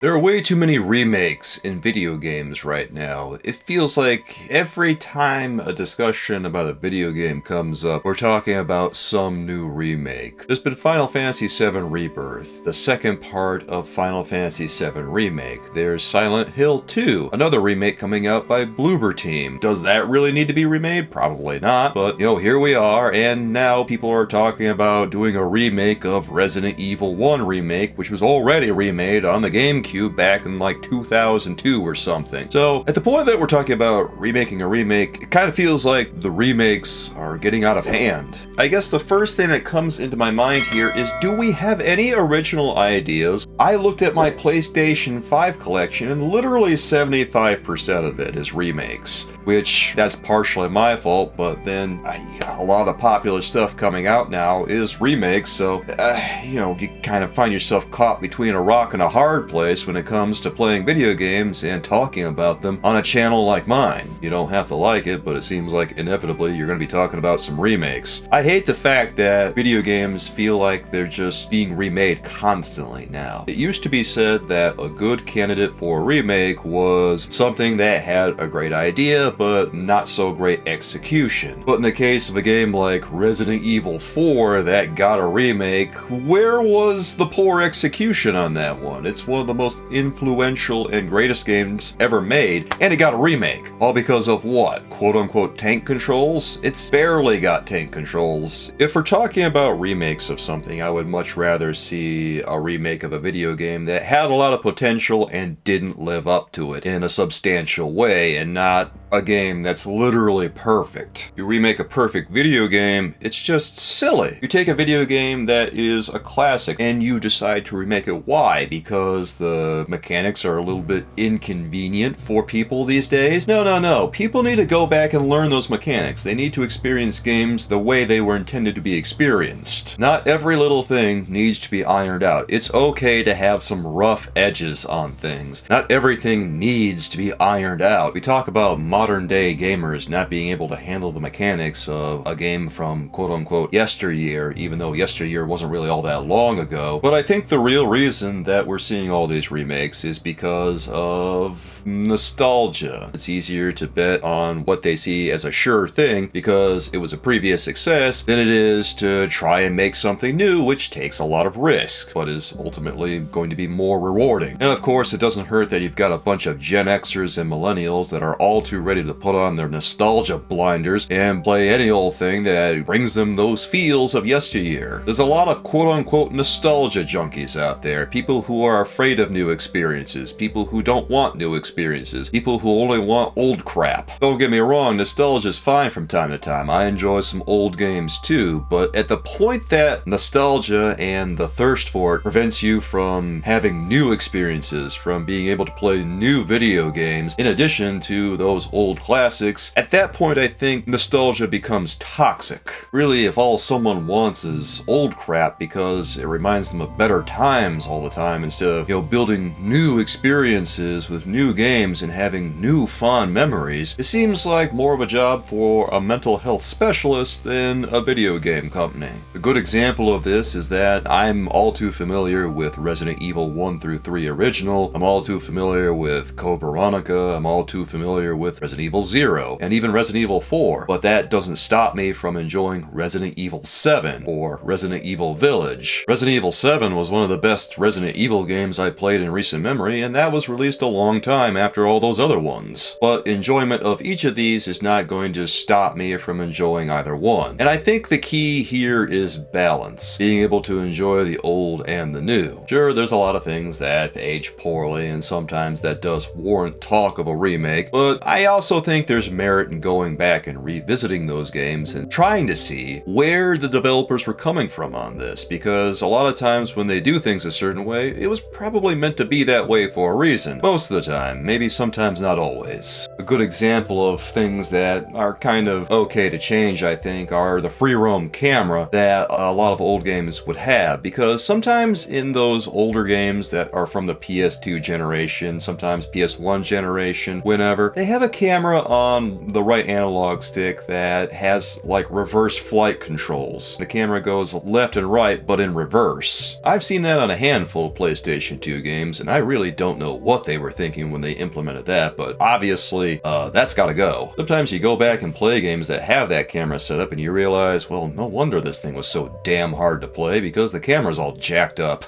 There are way too many remakes in video games right now. It feels like every time a discussion about a video game comes up, we're talking about some new remake. There's been Final Fantasy VII Rebirth, the second part of Final Fantasy VII Remake. There's Silent Hill 2, another remake coming out by Bloober Team. Does that really need to be remade? Probably not, but here we are, and now people are talking about doing a remake of Resident Evil 1 Remake, which was already remade on the GameCube back in like 2002 or something. So at the point that we're talking about remaking a remake, it kind of feels like the remakes are getting out of hand. I guess the first thing that comes into my mind here is, do we have any original ideas? I looked at my PlayStation 5 collection and literally 75% of it is remakes, which that's partially my fault, but then a lot of the popular stuff coming out now is remakes, so you kind of find yourself caught between a rock and a hard place when it comes to playing video games and talking about them on a channel like mine. You don't have to like it, but it seems like inevitably you're going to be talking about some remakes. I hate the fact that video games feel like they're just being remade constantly now. It used to be said that a good candidate for a remake was something that had a great idea, but not so great execution. But in the case of a game like Resident Evil 4 that got a remake, where was the poor execution on that one? It's one of the most influential and greatest games ever made, and it got a remake. All because of what? Quote-unquote tank controls? It's barely got tank controls. If we're talking about remakes of something, I would much rather see a remake of a video game that had a lot of potential and didn't live up to it in a substantial way, and not a game that's literally perfect. You remake a perfect video game, it's just silly. You take a video game that is a classic and you decide to remake it. Why? Because the mechanics are a little bit inconvenient for people these days? No. People need to go back and learn those mechanics. They need to experience games the way they were intended to be experienced. Not every little thing needs to be ironed out. It's okay to have some rough edges on things. Not everything needs to be ironed out. We talk about modern day gamers not being able to handle the mechanics of a game from quote-unquote yesteryear, even though yesteryear wasn't really all that long ago. But I think the real reason that we're seeing all these remakes is because of nostalgia. It's easier to bet on what they see as a sure thing because it was a previous success than it is to try and make something new, which takes a lot of risk, but is ultimately going to be more rewarding. And of course, it doesn't hurt that you've got a bunch of Gen Xers and millennials that are all too ready to put on their nostalgia blinders and play any old thing that brings them those feels of yesteryear. There's a lot of quote-unquote nostalgia junkies out there, people who are afraid of new experiences, people who don't want new experiences, people who only want old crap. Don't get me wrong, nostalgia's fine from time to time. I enjoy some old games too, but at the point that nostalgia and the thirst for it prevents you from having new experiences, from being able to play new video games in addition to those old classics, at that point I think nostalgia becomes toxic. Really, if all someone wants is old crap because it reminds them of better times all the time instead of, building new experiences with new games and having new fond memories, it seems like more of a job for a mental health specialist than a video game company. A good example of this is that I'm all too familiar with Resident Evil 1 through 3 original, I'm all too familiar with Code Veronica, I'm all too familiar with Resident Evil 0, and even Resident Evil 4, but that doesn't stop me from enjoying Resident Evil 7 or Resident Evil Village. Resident Evil 7 was one of the best Resident Evil games I played in recent memory, and that was released a long time after all those other ones. But enjoyment of each of these is not going to stop me from enjoying either one. And I think the key here is balance, being able to enjoy the old and the new. Sure, there's a lot of things that age poorly, and sometimes that does warrant talk of a remake, but I also think there's merit in going back and revisiting those games and trying to see where the developers were coming from on this, because a lot of times when they do things a certain way, it was probably meant to be that way for a reason. Most of the time, maybe sometimes not always. A good example of things that are kind of okay to change, I think, are the free roam camera that a lot of old games would have, because sometimes in those older games that are from the PS2 generation, sometimes PS1 generation, whenever, they have a camera on the right analog stick that has like reverse flight controls. The camera goes left and right, but in reverse. I've seen that on a handful of PlayStation 2 games. games, and I really don't know what they were thinking when they implemented that, but obviously, that's gotta go. Sometimes you go back and play games that have that camera set up and you realize, well, no wonder this thing was so damn hard to play, because the camera's all jacked up.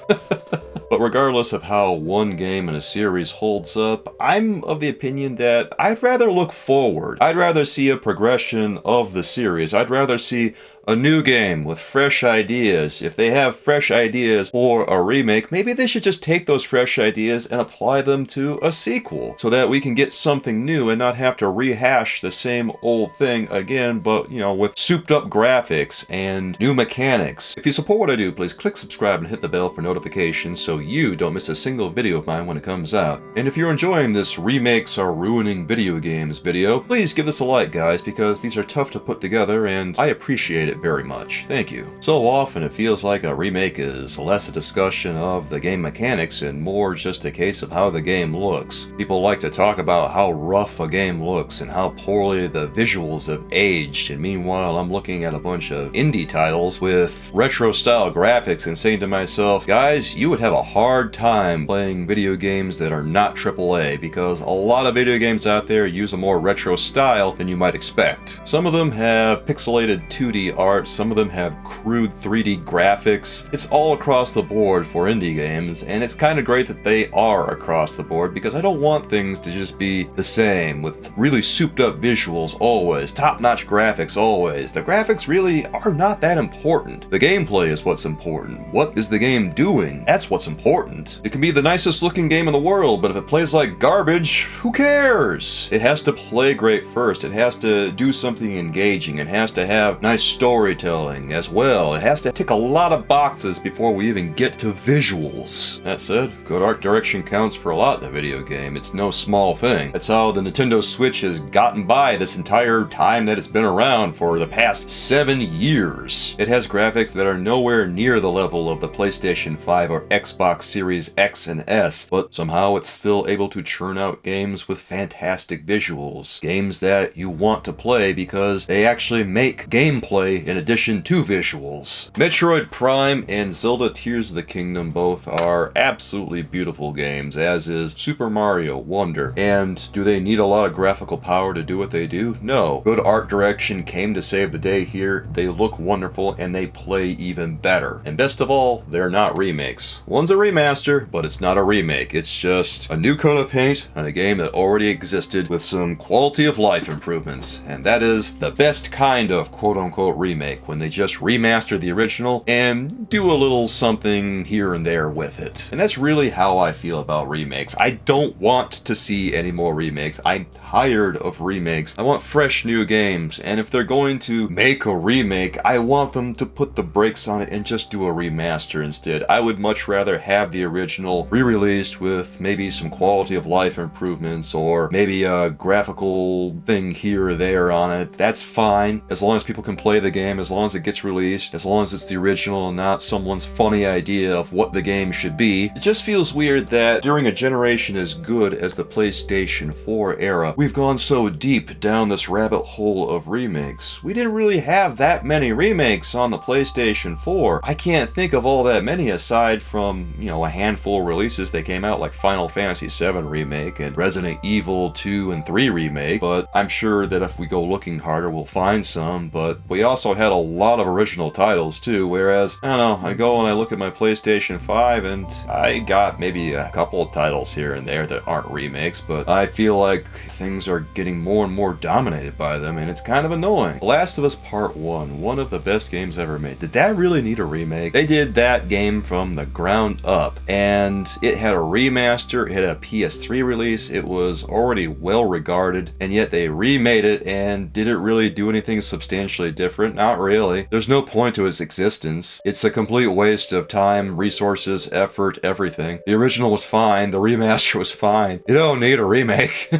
But regardless of how one game in a series holds up, I'm of the opinion that I'd rather look forward. I'd rather see a progression of the series. I'd rather see a new game with fresh ideas. If they have fresh ideas for a remake, maybe they should just take those fresh ideas and apply them to a sequel so that we can get something new and not have to rehash the same old thing again, but, you know, with souped up graphics and new mechanics. If you support what I do, please click subscribe and hit the bell for notifications so you don't miss a single video of mine when it comes out. And if you're enjoying this Remakes Are Ruining Video Games video, please give this a like, guys, because these are tough to put together and I appreciate it very much. Thank you. So often it feels like a remake is less a discussion of the game mechanics and more just a case of how the game looks. People like to talk about how rough a game looks and how poorly the visuals have aged, and meanwhile I'm looking at a bunch of indie titles with retro style graphics and saying to myself, guys, you would have a hard time playing video games that are not AAA, because a lot of video games out there use a more retro style than you might expect. Some of them have pixelated 2D art, some of them have crude 3D graphics. It's all across the board for indie games, and it's kind of great that they are across the board, because I don't want things to just be the same, with really souped up visuals always, top-notch graphics always. The graphics really are not that important. The gameplay is what's important. What is the game doing? That's what's important. It can be the nicest looking game in the world, but if it plays like garbage, who cares? It has to play great first. It has to do something engaging. It has to have nice storytelling as well. It has to tick a lot of boxes before we even get to visuals. That said, good art direction counts for a lot in a video game. It's no small thing. That's how the Nintendo Switch has gotten by this entire time that it's been around for the past 7 years. It has graphics that are nowhere near the level of the PlayStation 5 or Xbox Series X and S, but somehow it's still able to churn out games with fantastic visuals. Games that you want to play because they actually make gameplay in addition to visuals. Metroid Prime and Zelda Tears of the Kingdom both are absolutely beautiful games, as is Super Mario Wonder. And do they need a lot of graphical power to do what they do? No. Good art direction came to save the day here. They look wonderful and they play even better. And best of all, they're not remakes. One's a remaster, but it's not a remake. It's just a new coat of paint on a game that already existed with some quality of life improvements. And that is the best kind of quote-unquote remake, when they just remaster the original and do a little something here and there with it. And that's really how I feel about remakes. I don't want to see any more remakes. I'm tired of remakes. I want fresh new games, and if they're going to make a remake, I want them to put the brakes on it and just do a remaster instead. I would much rather have the original re-released with maybe some quality of life improvements, or maybe a graphical thing here or there on it. That's fine, as long as people can play the game, as long as it gets released, as long as it's the original and not someone's funny idea of what the game should be. It just feels weird that during a generation as good as the PlayStation 4 era, we've gone so deep down this rabbit hole of remakes. We didn't really have that many remakes on the PlayStation 4. I can't think of all that many aside from, you know, a handful of releases that came out, like Final Fantasy VII Remake and Resident Evil 2 and 3 Remake, but I'm sure that if we go looking harder we'll find some. But we also had a lot of original titles too, whereas, I don't know, I go and I look at my PlayStation 5 and I got maybe a couple of titles here and there that aren't remakes, but I feel like things are getting more and more dominated by them, and it's kind of annoying. The Last of Us Part 1, one of the best games ever made. Did that really need a remake? They did that game from the ground up, and it had a remaster, it had a PS3 release, it was already well regarded, and yet they remade it, and did it really do anything substantially different? Not really. There's no point to its existence. It's a complete waste of time, resources, effort, everything. The original was fine, the remaster was fine. You don't need a remake.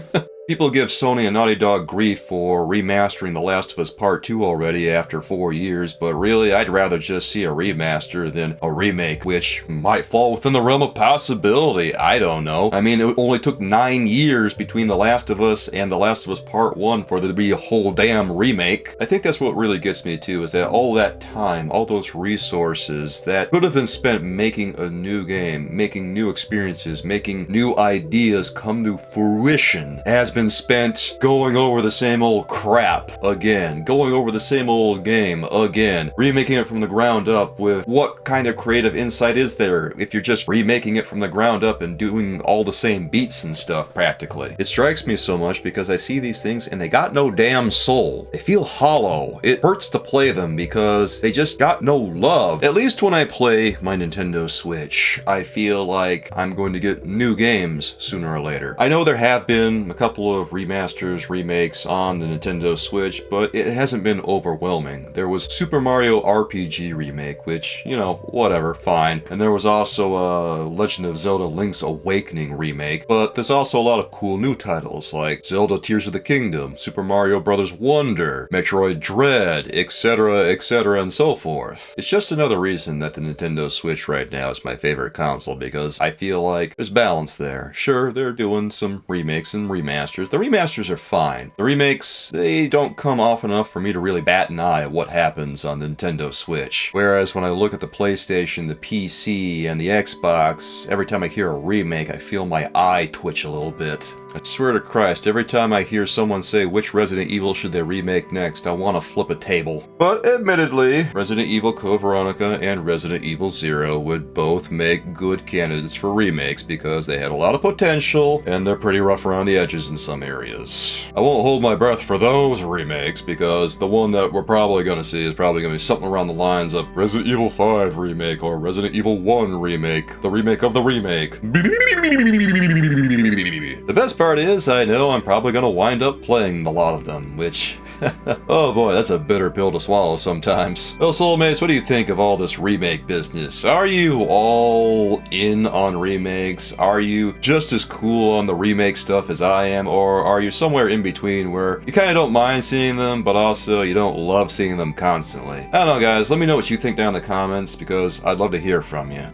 People give Sony and Naughty Dog grief for remastering The Last of Us Part 2 already after 4 years, but really, I'd rather just see a remaster than a remake, which might fall within the realm of possibility. I don't know. I mean, it only took 9 years between The Last of Us and The Last of Us Part 1 for there to be a whole damn remake. I think that's what really gets me too, is that all that time, all those resources that could have been spent making a new game, making new experiences, making new ideas come to fruition, has been spent going over the same old crap again, going over the same old game again, remaking it from the ground up with what kind of creative insight is there if you're just remaking it from the ground up and doing all the same beats and stuff practically. It strikes me so much because I see these things and they got no damn soul. They feel hollow. It hurts to play them because they just got no love. At least when I play my Nintendo Switch, I feel like I'm going to get new games sooner or later. I know there have been a couple of remasters, remakes on the Nintendo Switch, but it hasn't been overwhelming. There was Super Mario RPG remake, which, you know, whatever, fine. And there was also a Legend of Zelda Link's Awakening remake, but there's also a lot of cool new titles like Zelda Tears of the Kingdom, Super Mario Bros. Wonder, Metroid Dread, etc., and so forth. It's just another reason that the Nintendo Switch right now is my favorite console, because I feel like there's balance there. Sure, they're doing some remakes and remasters. The remasters are fine. The remakes, they don't come often enough for me to really bat an eye at what happens on the Nintendo Switch. Whereas when I look at the PlayStation, the PC, and the Xbox, every time I hear a remake, I feel my eye twitch a little bit. I swear to Christ, every time I hear someone say which Resident Evil should they remake next, I want to flip a table. But admittedly, Resident Evil Code Veronica and Resident Evil Zero would both make good candidates for remakes because they had a lot of potential and they're pretty rough around the edges in some areas. I won't hold my breath for those remakes because the one that we're probably going to see is probably going to be something around the lines of Resident Evil 5 remake or Resident Evil 1 remake, the remake of the remake. The best part is, I know I'm probably going to wind up playing a lot of them, which... oh boy, that's a bitter pill to swallow sometimes. Well, soulmates, what do you think of all this remake business? Are you all in on remakes? Are you just as cool on the remake stuff as I am? Or are you somewhere in between where you kind of don't mind seeing them, but also you don't love seeing them constantly? I don't know, guys. Let me know what you think down in the comments because I'd love to hear from you.